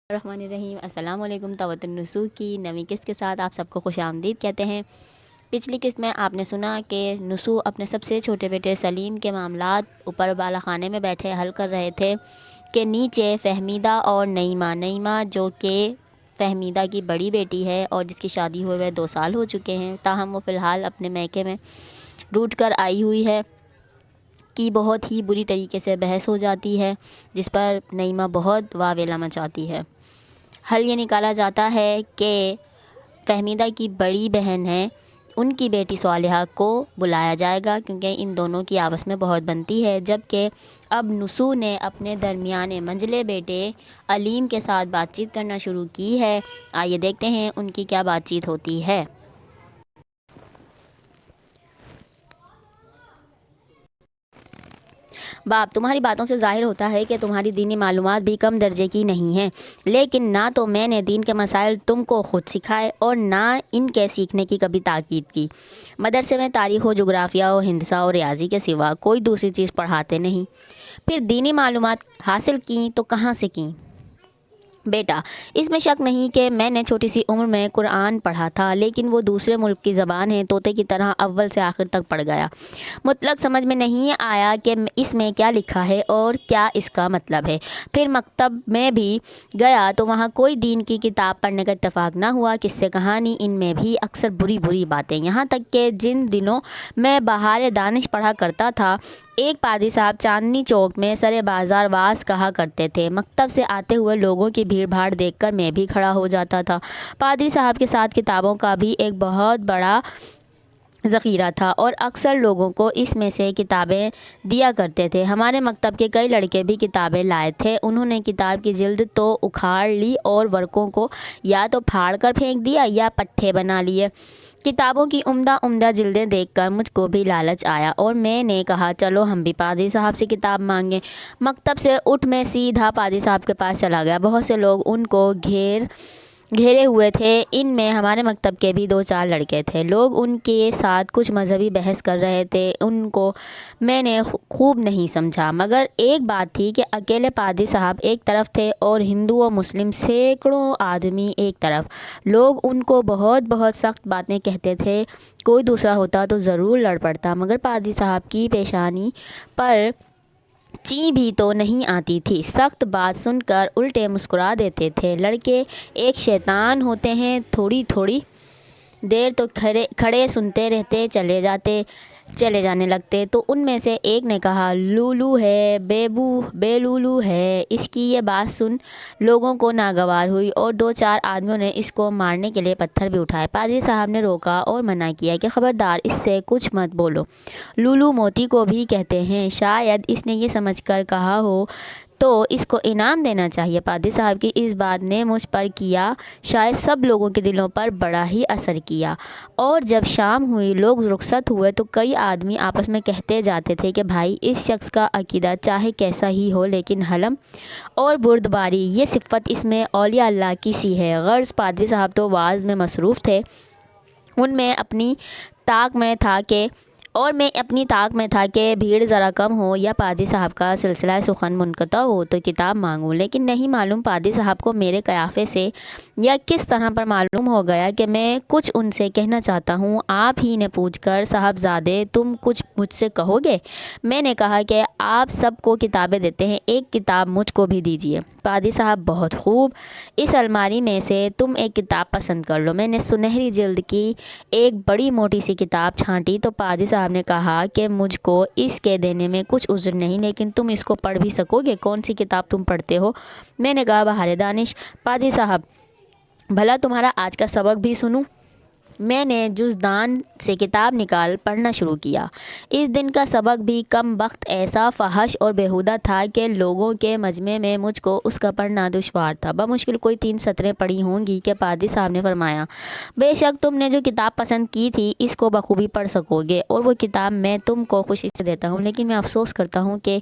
الرحمن الرحیم۔ السلام علیکم۔ توۃ النسوء کی نئی قسط کے ساتھ آپ سب کو خوش آمدید کہتے ہیں۔ پچھلی قسط میں آپ نے سنا کہ نسوء اپنے سب سے چھوٹے بیٹے سلیم کے معاملات اوپر بالا خانے میں بیٹھے حل کر رہے تھے کہ نیچے فہمیدہ اور نعیمہ جو کہ فہمیدہ کی بڑی بیٹی ہے اور جس کی شادی ہوئے 2 سال ہو چکے ہیں، تاہم وہ فی الحال اپنے میکے میں روٹ کر آئی ہوئی ہے، کی بہت ہی بری طریقے سے بحث ہو جاتی ہے، جس پر نعیمہ بہت واویلا مچاتی ہے۔ حل یہ نکالا جاتا ہے کہ فہمیدہ کی بڑی بہن ہے، ان کی بیٹی صالحہ کو بلایا جائے گا کیونکہ ان دونوں کی آپس میں بہت بنتی ہے، جبکہ اب نسوء نے اپنے درمیانے منجلے بیٹے علیم کے ساتھ بات چیت کرنا شروع کی ہے۔ آئیے دیکھتے ہیں ان کی کیا بات چیت ہوتی ہے۔ باپ، تمہاری باتوں سے ظاہر ہوتا ہے کہ تمہاری دینی معلومات بھی کم درجے کی نہیں ہیں، لیکن نہ تو میں نے دین کے مسائل تم کو خود سکھائے اور نہ ان کے سیکھنے کی کبھی تاکید کی۔ مدرسے میں تاریخ و جغرافیہ و ہندسہ و ریاضی کے سوا کوئی دوسری چیز پڑھاتے نہیں، پھر دینی معلومات حاصل کیں تو کہاں سے کیں؟ بیٹا، اس میں شک نہیں کہ میں نے چھوٹی سی عمر میں قرآن پڑھا تھا، لیکن وہ دوسرے ملک کی زبان ہے، طوطے کی طرح اول سے آخر تک پڑھ گیا۔ مطلق سمجھ میں نہیں آیا کہ اس میں کیا لکھا ہے اور کیا اس کا مطلب ہے۔ پھر مکتب میں بھی گیا تو وہاں کوئی دین کی کتاب پڑھنے کا اتفاق نہ ہوا۔ قصے کہانی ان میں بھی اکثر بری بری باتیں، یہاں تک کہ جن دنوں میں بہار دانش پڑھا کرتا تھا، ایک پادری صاحب چاندنی چوک میں سر بازار واز کہا کرتے تھے۔ مکتب سے آتے ہوئے لوگوں کی بھیڑ بھاڑ دیکھ کر میں بھی کھڑا ہو جاتا تھا۔ پادری صاحب کے ساتھ کتابوں کا بھی ایک بہت بڑا ذخیرہ تھا اور اکثر لوگوں کو اس میں سے کتابیں دیا کرتے تھے۔ ہمارے مکتب کے کئی لڑکے بھی کتابیں لائے تھے، انہوں نے کتاب کی جلد تو اکھاڑ لی اور ورقوں کو یا تو پھاڑ کر پھینک دیا یا پٹھے بنا لیے۔ کتابوں کی عمدہ جلدیں دیکھ کر مجھ کو بھی لالچ آیا اور میں نے کہا چلو ہم بھی پادری صاحب سے کتاب مانگیں۔ مکتب سے اٹھ میں سیدھا پادری صاحب کے پاس چلا گیا۔ بہت سے لوگ ان کو گھیرے ہوئے تھے، ان میں ہمارے مکتب کے بھی 2-4 لڑکے تھے۔ لوگ ان کے ساتھ کچھ مذہبی بحث کر رہے تھے، ان کو میں نے خوب نہیں سمجھا، مگر ایک بات تھی کہ اکیلے پادری صاحب ایک طرف تھے اور ہندو و مسلم سینکڑوں آدمی ایک طرف۔ لوگ ان کو بہت سخت باتیں کہتے تھے، کوئی دوسرا ہوتا تو ضرور لڑ پڑتا، مگر پادری صاحب کی پیشانی پر چین بھی تو نہیں آتی تھی۔ سخت بات سن کر الٹے مسکرا دیتے تھے۔ لڑکے ایک شیطان ہوتے ہیں، تھوڑی دیر تو کھڑے سنتے رہتے، چلے جانے لگتے تو ان میں سے ایک نے کہا لولو ہے، بے لولو ہے۔ اس کی یہ بات سن لوگوں کو ناگوار ہوئی اور 2-4 آدمیوں نے اس کو مارنے کے لیے پتھر بھی اٹھائے۔ پادری صاحب نے روکا اور منع کیا کہ خبردار اس سے کچھ مت بولو، لولو موتی کو بھی کہتے ہیں، شاید اس نے یہ سمجھ کر کہا ہو تو اس کو انعام دینا چاہیے۔ پادری صاحب کی اس بات نے مجھ پر کیا شاید سب لوگوں کے دلوں پر بڑا ہی اثر کیا، اور جب شام ہوئی لوگ رخصت ہوئے تو کئی آدمی آپس میں کہتے جاتے تھے کہ بھائی اس شخص کا عقیدہ چاہے کیسا ہی ہو لیکن حلم اور بردباری یہ صفت اس میں اولیاء اللہ کی سی ہے۔ غرض پادری صاحب تو واعظ میں مصروف تھے، میں اپنی طاق میں تھا کہ بھیڑ ذرا کم ہو یا پادری صاحب کا سلسلہ سخن منقطع ہو تو کتاب مانگوں، لیکن نہیں معلوم پادری صاحب کو میرے قیافے سے یا کس طرح پر معلوم ہو گیا کہ میں کچھ ان سے کہنا چاہتا ہوں۔ آپ ہی نے پوچھ کر صاحبزادے تم کچھ مجھ سے کہو گے؟ میں نے کہا کہ آپ سب کو کتابیں دیتے ہیں، ایک کتاب مجھ کو بھی دیجیے۔ پادری صاحب بہت خوب، اس الماری میں سے تم ایک کتاب پسند کر لو۔ میں نے سنہری جلد کی ایک بڑی موٹی سی کتاب چھانٹی تو پادری صاحب نے کہا کہ مجھ کو اس کے دینے میں کچھ عذر نہیں، لیکن تم اس کو پڑھ بھی سکو گے۔ کون سی کتاب تم پڑھتے ہو؟ میں نے کہا بہار دانش۔ پادری صاحب بھلا تمہارا آج کا سبق بھی سنوں؟ میں نے جزدان سے کتاب نکال پڑھنا شروع کیا۔ اس دن کا سبق بھی کم بخت ایسا فحش اور بیہودہ تھا کہ لوگوں کے مجمع میں مجھ کو اس کا پڑھنا دشوار تھا۔ بمشکل کوئی 3 سطریں پڑھی ہوں گی کہ پادری صاحب نے فرمایا بے شک تم نے جو کتاب پسند کی تھی اس کو بخوبی پڑھ سکو گے، اور وہ کتاب میں تم کو خوشی سے دیتا ہوں، لیکن میں افسوس کرتا ہوں کہ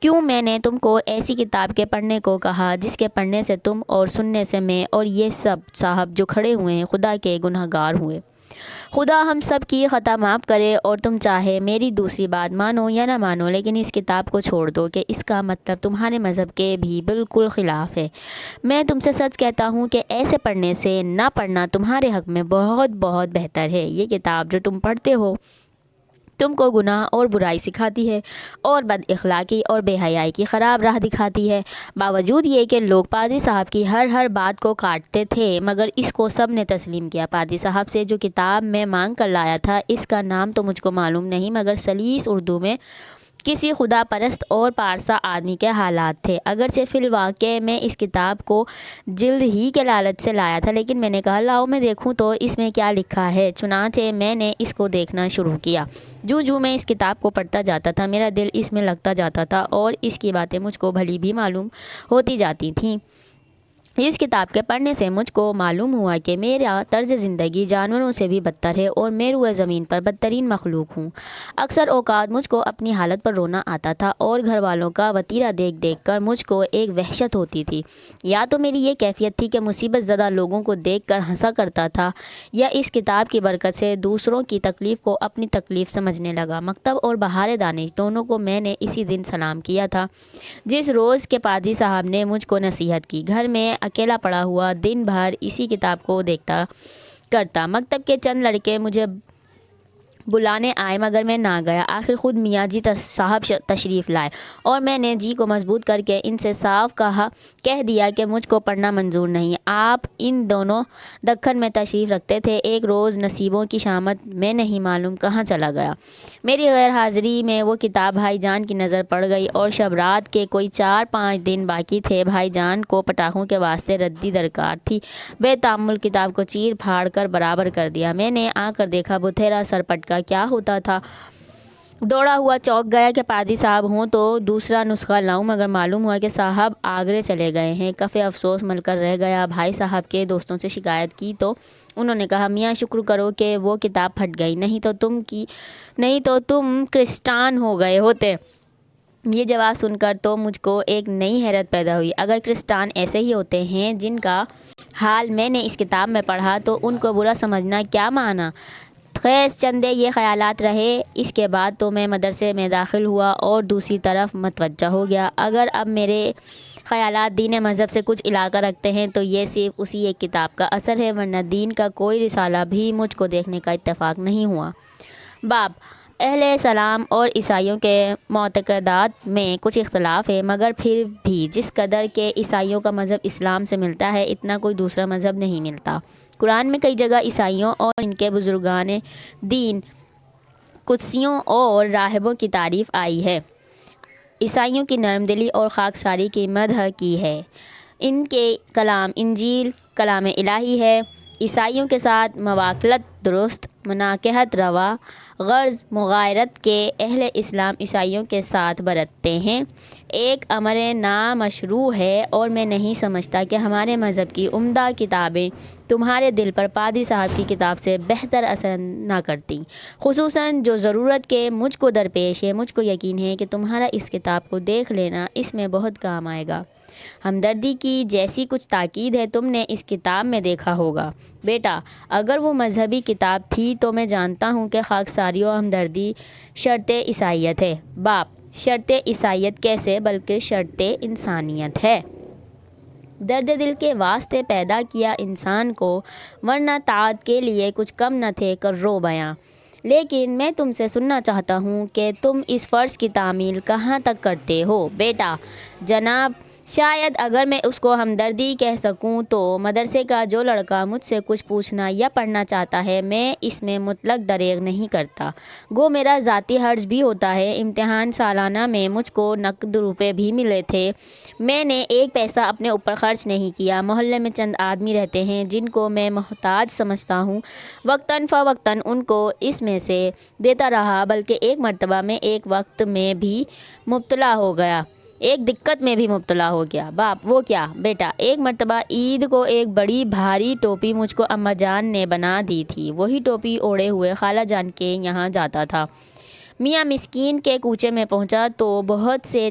کیوں میں نے تم کو ایسی کتاب کے پڑھنے کو کہا جس کے پڑھنے سے تم اور سننے سے میں اور یہ سب صاحب جو کھڑے ہوئے ہیں خدا کے گنہگار ہوئے۔ خدا ہم سب کی خطا معاف کرے اور تم چاہے میری دوسری بات مانو یا نہ مانو، لیکن اس کتاب کو چھوڑ دو کہ اس کا مطلب تمہارے مذہب کے بھی بالکل خلاف ہے۔ میں تم سے سچ کہتا ہوں کہ ایسے پڑھنے سے نہ پڑھنا تمہارے حق میں بہت بہت بہتر ہے۔ یہ کتاب جو تم پڑھتے ہو تم کو گناہ اور برائی سکھاتی ہے اور بد اخلاقی اور بے حیائی کی خراب راہ دکھاتی ہے۔ باوجود یہ کہ لوگ پادری صاحب کی ہر بات کو کاٹتے تھے، مگر اس کو سب نے تسلیم کیا۔ پادری صاحب سے جو کتاب میں مانگ کر لایا تھا، اس کا نام تو مجھ کو معلوم نہیں، مگر سلیس اردو میں کسی خدا پرست اور پارسا آدمی کے حالات تھے۔ اگرچہ فی الواقع میں اس کتاب کو جلد ہی کے لالچ سے لایا تھا، لیکن میں نے کہا لاؤ میں دیکھوں تو اس میں کیا لکھا ہے۔ چنانچہ میں نے اس کو دیکھنا شروع کیا۔ جو میں اس کتاب کو پڑھتا جاتا تھا، میرا دل اس میں لگتا جاتا تھا اور اس کی باتیں مجھ کو بھلی بھی معلوم ہوتی جاتی تھیں۔ اس کتاب کے پڑھنے سے مجھ کو معلوم ہوا کہ میرا طرز زندگی جانوروں سے بھی بدتر ہے اور میں روئے زمین پر بدترین مخلوق ہوں۔ اکثر اوقات مجھ کو اپنی حالت پر رونا آتا تھا اور گھر والوں کا وتیرہ دیکھ کر مجھ کو ایک وحشت ہوتی تھی۔ یا تو میری یہ کیفیت تھی کہ مصیبت زدہ لوگوں کو دیکھ کر ہنسا کرتا تھا، یا اس کتاب کی برکت سے دوسروں کی تکلیف کو اپنی تکلیف سمجھنے لگا۔ مکتب اور بہار دانش دونوں کو میں نے اسی دن سلام کیا تھا جس روز کے پادری صاحب نے مجھ کو نصیحت کی۔ گھر میں اکیلا پڑا ہوا دن بھر اسی کتاب کو دیکھتا کرتا۔ مکتب کے چند لڑکے مجھے بلانے آئے مگر میں نہ گیا۔ آخر خود میاں جی صاحب تشریف لائے اور میں نے جی کو مضبوط کر کے ان سے صاف کہہ دیا کہ مجھ کو پڑھنا منظور نہیں۔ آپ ان دونوں دکن میں تشریف رکھتے تھے۔ ایک روز نصیبوں کی شامت میں نہیں معلوم کہاں چلا گیا۔ میری غیر حاضری میں وہ کتاب بھائی جان کی نظر پڑ گئی اور شب رات کے کوئی 4-5 دن باقی تھے۔ بھائی جان کو پٹاخوں کے واسطے ردی درکار تھی۔ بے تامل کتاب کو چیر پھاڑ کر برابر کر دیا۔ میں نے آ کر دیکھا بتھیرا سر پٹکا کیا ہوتا تھا۔ دوڑا ہوا چوک گیا کہ پادری صاحب ہوں تو دوسرا نسخہ لاؤں، مگر معلوم ہوا کہ صاحب آگرے چلے گئے ہیں۔ کفِ افسوس مل کر رہ گیا۔ بھائی صاحب کے دوستوں سے شکایت کی تو انہوں نے کہا میاں شکر کرو کہ وہ کتاب پھٹ گئی، نہیں تو تم کرسٹان ہو گئے ہوتے۔ یہ جواب سن کر تو مجھ کو ایک نئی حیرت پیدا ہوئی۔ اگر کرسٹان ایسے ہی ہوتے ہیں جن کا حال میں نے اس کتاب میں پڑھا تو ان کو برا سمجھنا کیا معنی؟ خیز چندے یہ خیالات رہے۔ اس کے بعد تو میں مدرسے میں داخل ہوا اور دوسری طرف متوجہ ہو گیا۔ اگر اب میرے خیالات دین مذہب سے کچھ علاقہ رکھتے ہیں تو یہ صرف اسی ایک کتاب کا اثر ہے، ورنہ دین کا کوئی رسالہ بھی مجھ کو دیکھنے کا اتفاق نہیں ہوا۔ باب اہل اسلام اور عیسائیوں کے معتقدات میں کچھ اختلاف ہے، مگر پھر بھی جس قدر کے عیسائیوں کا مذہب اسلام سے ملتا ہے اتنا کوئی دوسرا مذہب نہیں ملتا۔ قرآن میں کئی جگہ عیسائیوں اور ان کے بزرگان دین، قدیسوں اور راہبوں کی تعریف آئی ہے۔ عیسائیوں کی نرم دلی اور خاکساری کی مدح کی ہے۔ ان کے کلام انجیل کلام الہی ہے۔ عیسائیوں کے ساتھ مواکلت درست، مناکحت روا، غرض مغایرت کے اہل اسلام عیسائیوں کے ساتھ برتتے ہیں۔ ایک امر نامشروع ہے اور میں نہیں سمجھتا کہ ہمارے مذہب کی عمدہ کتابیں تمہارے دل پر پادری صاحب کی کتاب سے بہتر اثر نہ کرتی، خصوصاً جو ضرورت کے مجھ کو درپیش ہے۔ مجھ کو یقین ہے کہ تمہارا اس کتاب کو دیکھ لینا اس میں بہت کام آئے گا۔ ہمدردی کی جیسی کچھ تاکید ہے تم نے اس کتاب میں دیکھا ہوگا۔ بیٹا اگر وہ مذہبی کتاب تھی تو میں جانتا ہوں کہ خاکساری و ہمدردی شرط عیسائیت ہے۔ باپ شرط عیسائیت کیسے بلکہ شرط انسانیت ہے۔ درد دل کے واسطے پیدا کیا انسان کو، ورنہ طاعت کے لیے کچھ کم نہ تھے کرو بیاں۔ لیکن میں تم سے سننا چاہتا ہوں کہ تم اس فرض کی تعمیل کہاں تک کرتے ہو۔ بیٹا جناب شاید اگر میں اس کو ہمدردی کہہ سکوں تو مدرسے کا جو لڑکا مجھ سے کچھ پوچھنا یا پڑھنا چاہتا ہے میں اس میں مطلق دریغ نہیں کرتا، گو میرا ذاتی حرج بھی ہوتا ہے۔ امتحان سالانہ میں مجھ کو نقد روپے بھی ملے تھے، میں نے ایک پیسہ اپنے اوپر خرچ نہیں کیا۔ محلے میں چند آدمی رہتے ہیں جن کو میں محتاج سمجھتا ہوں، وقتاً فوقتاً ان کو اس میں سے دیتا رہا، بلکہ ایک مرتبہ میں ایک دقت میں بھی مبتلا ہو گیا۔ باپ وہ کیا؟ بیٹا ایک مرتبہ عید کو ایک بڑی بھاری ٹوپی مجھ کو اماں جان نے بنا دی تھی، وہی ٹوپی اوڑھے ہوئے خالہ جان کے یہاں جاتا تھا۔ میاں مسکین کے کوچے میں پہنچا تو بہت سے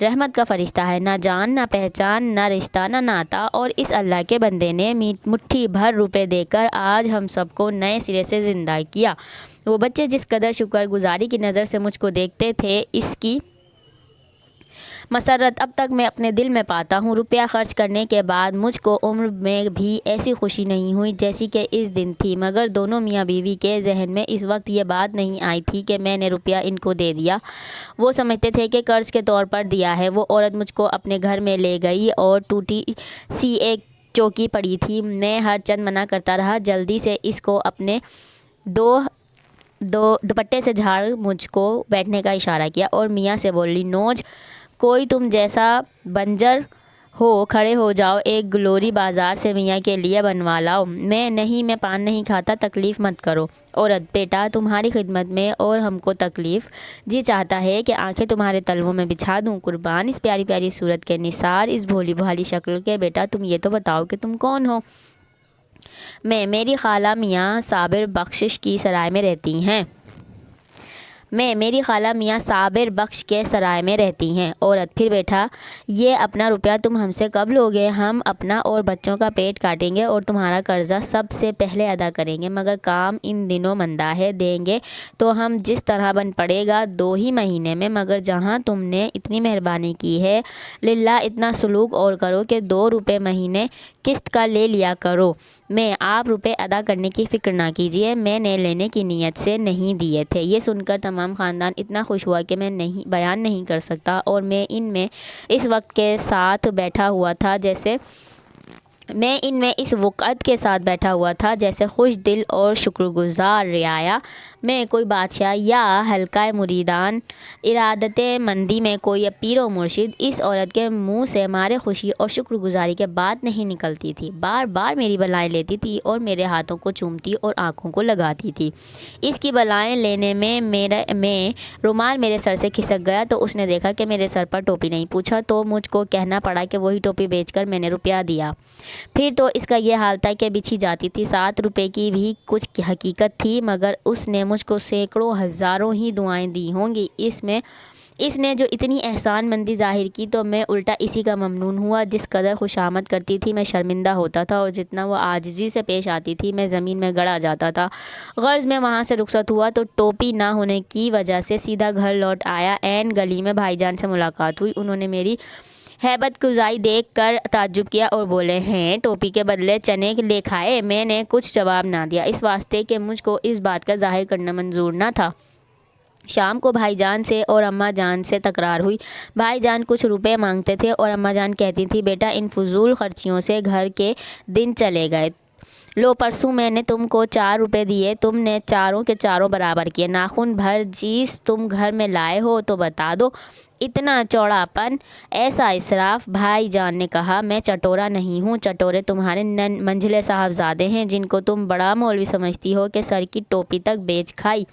رحمت کا فرشتہ ہے، نہ جان نہ پہچان، نہ رشتہ نہ ناتا، اور اس اللہ کے بندے نے مٹھی بھر روپے دے کر آج ہم سب کو نئے سرے سے زندہ کیا۔ وہ بچے جس قدر شکر گزاری کی نظر سے مجھ کو دیکھتے تھے، اس کی مسرت اب تک میں اپنے دل میں پاتا ہوں۔ روپیہ خرچ کرنے کے بعد مجھ کو عمر میں بھی ایسی خوشی نہیں ہوئی جیسی کہ اس دن تھی، مگر دونوں میاں بیوی کے ذہن میں اس وقت یہ بات نہیں آئی تھی کہ میں نے روپیہ ان کو دے دیا۔ وہ سمجھتے تھے کہ قرض کے طور پر دیا ہے۔ وہ عورت مجھ کو اپنے گھر میں لے گئی اور ٹوٹی سی ایک چوکی پڑی تھی۔ میں ہر چند منع کرتا رہا، جلدی سے اس کو اپنے دو دوپٹے سے جھاڑ مجھ کو بیٹھنے کا اشارہ کیا اور میاں سے بولی، نوج کوئی تم جیسا بنجر ہو، کھڑے ہو جاؤ، ایک گلوری بازار سے میاں کے لیے بنوا لاؤ۔ میں پان نہیں کھاتا، تکلیف مت کرو۔ عورت، بیٹا تمہاری خدمت میں اور ہم کو تکلیف، جی چاہتا ہے کہ آنکھیں تمہارے تلووں میں بچھا دوں، قربان اس پیاری پیاری صورت کے، نثار اس بھولی بھالی شکل کے۔ بیٹا تم یہ تو بتاؤ کہ تم کون ہو؟ میری خالہ میاں صابر بخش کی سرائے میں رہتی ہیں۔ میری خالہ میاں صابر بخش کے سرائے میں رہتی ہیں۔ عورت، پھر بیٹا یہ اپنا روپیہ تم ہم سے کب لوگے؟ ہم اپنا اور بچوں کا پیٹ کاٹیں گے اور تمہارا قرضہ سب سے پہلے ادا کریں گے، مگر کام ان دنوں مندہ ہے، دیں گے تو ہم جس طرح بن پڑے گا 2 ہی مہینے میں، مگر جہاں تم نے اتنی مہربانی کی ہے، للہ اتنا سلوک اور کرو کہ 2 روپے مہینے قسط کا لے لیا کرو۔ آپ روپے ادا کرنے کی فکر نہ کیجیے، میں نے لینے کی نیت سے نہیں دیے تھے۔ یہ سن کر تمام خاندان اتنا خوش ہوا کہ میں بیان نہیں کر سکتا، اور میں ان میں اس وقت کے ساتھ بیٹھا ہوا تھا جیسے خوش دل اور شکر گزار رعایا میں کوئی بادشاہ یا حلقہ مریدان، ارادت مندی میں کوئی پیر و مرشد۔ اس عورت کے منہ سے مارے خوشی اور شکر گزاری کے بات نہیں نکلتی تھی، بار بار میری بلائیں لیتی تھی اور میرے ہاتھوں کو چومتی اور آنکھوں کو لگاتی تھی۔ اس کی بلائیں لینے میں رومال میرے سر سے کھسک گیا تو اس نے دیکھا کہ میرے سر پر ٹوپی نہیں، پوچھا تو مجھ کو کہنا پڑا کہ وہی ٹوپی بیچ کر میں نے روپیہ دیا۔ پھر تو اس کا یہ حال تھا کہ بچھی جاتی تھی۔ 7 روپے کی بھی کچھ حقیقت تھی، مگر اس نے مجھ کو سینکڑوں ہزاروں ہی دعائیں دی ہوں گی۔ اس نے جو اتنی احسان مندی ظاہر کی تو میں الٹا اسی کا ممنون ہوا۔ جس قدر خوشامد کرتی تھی میں شرمندہ ہوتا تھا، اور جتنا وہ عاجزی سے پیش آتی تھی میں زمین میں گڑا جاتا تھا۔ غرض میں وہاں سے رخصت ہوا تو ٹوپی نہ ہونے کی وجہ سے سیدھا گھر لوٹ آیا۔ عین گلی میں بھائی جان سے ملاقات ہوئی۔ انہوں نے میری ہیبت گزاری دیکھ کر تعجب کیا اور بولے، ہیں ٹوپی کے بدلے چنے لے کھائے؟ میں نے کچھ جواب نہ دیا، اس واسطے کہ مجھ کو اس بات کا ظاہر کرنا منظور نہ تھا۔ شام کو بھائی جان سے اور اماں جان سے تکرار ہوئی۔ بھائی جان کچھ روپے مانگتے تھے اور اماں جان کہتی تھی، بیٹا ان فضول خرچیوں سے گھر کے دن چلے گئے۔ لو پرسوں میں نے تم کو 4 روپے دیے، تم نے چاروں کے چاروں برابر کیے۔ ناخن بھر چیز تم گھر میں لائے ہو تو بتا دو، اتنا چوڑا پن، ایسا اسراف۔ بھائی جان نے کہا، میں چٹورا نہیں ہوں، چٹورے تمہارے منجھلے صاحبزادے ہیں جن کو تم بڑا مولوی سمجھتی ہو کہ سر کی ٹوپی تک بیچ کھائی۔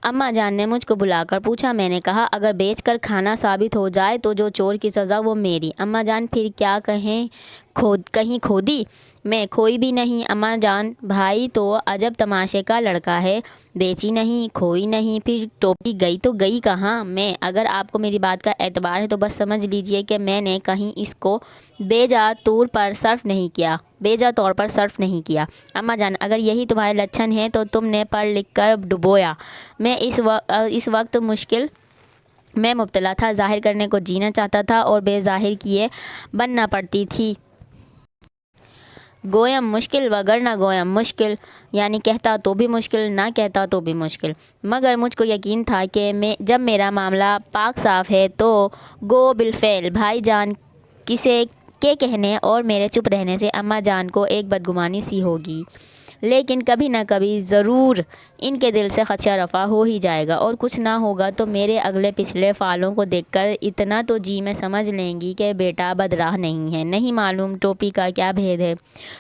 اماں جان نے مجھ کو بلا کر پوچھا۔ میں نے کہا، اگر بیچ کر کھانا ثابت ہو جائے تو جو چور کی سزا وہ میری۔ اماں جان، پھر کیا کہیں کھو دی؟ میں کھوئی بھی نہیں اماں جان، بھائی تو عجب تماشے کا لڑکا ہے، بیچی نہیں، کھوئی نہیں، پھر ٹوپی گئی تو گئی کہاں؟ اگر آپ کو میری بات کا اعتبار ہے تو بس سمجھ لیجئے کہ میں نے کہیں اس کو بیجا طور پر صرف نہیں کیا۔ اماں جان، اگر یہی تمہارے لچھن ہیں تو تم نے پڑھ لکھ کر ڈبویا۔ میں اس وقت مشکل میں مبتلا تھا، ظاہر کرنے کو جینا چاہتا تھا اور بے ظاہر کیے بننا پڑتی تھی۔ گویم مشکل وگرنہ گویم مشکل، یعنی کہتا تو بھی مشکل، نہ کہتا تو بھی مشکل۔ مگر مجھ کو یقین تھا کہ جب میرا معاملہ پاک صاف ہے تو گو بالفعل۔ بھائی جان کے کہنے اور میرے چپ رہنے سے اماں جان کو ایک بدگمانی سی ہوگی، لیکن کبھی نہ کبھی ضرور ان کے دل سے خدشہ رفع ہو ہی جائے گا، اور کچھ نہ ہوگا تو میرے اگلے پچھلے فالوں کو دیکھ کر اتنا تو جی میں سمجھ لیں گی کہ بیٹا بدراہ نہیں ہے۔ نہیں معلوم ٹوپی کا کیا بھید ہے۔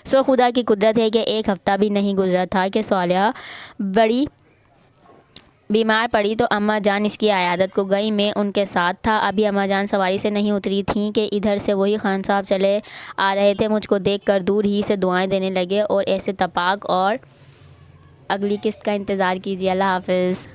سو خدا کی قدرت ہے کہ 1 ہفتہ بھی نہیں گزرا تھا کہ صالحہ بڑی بیمار پڑی تو اماں جان اس کی عیادت کو گئی، میں ان کے ساتھ تھا۔ ابھی اماں جان سواری سے نہیں اتری تھیں کہ ادھر سے وہی خان صاحب چلے آ رہے تھے۔ مجھ کو دیکھ کر دور ہی سے دعائیں دینے لگے اور ایسے تپاک، اور اگلی قسط کا انتظار کیجیے۔ اللہ حافظ۔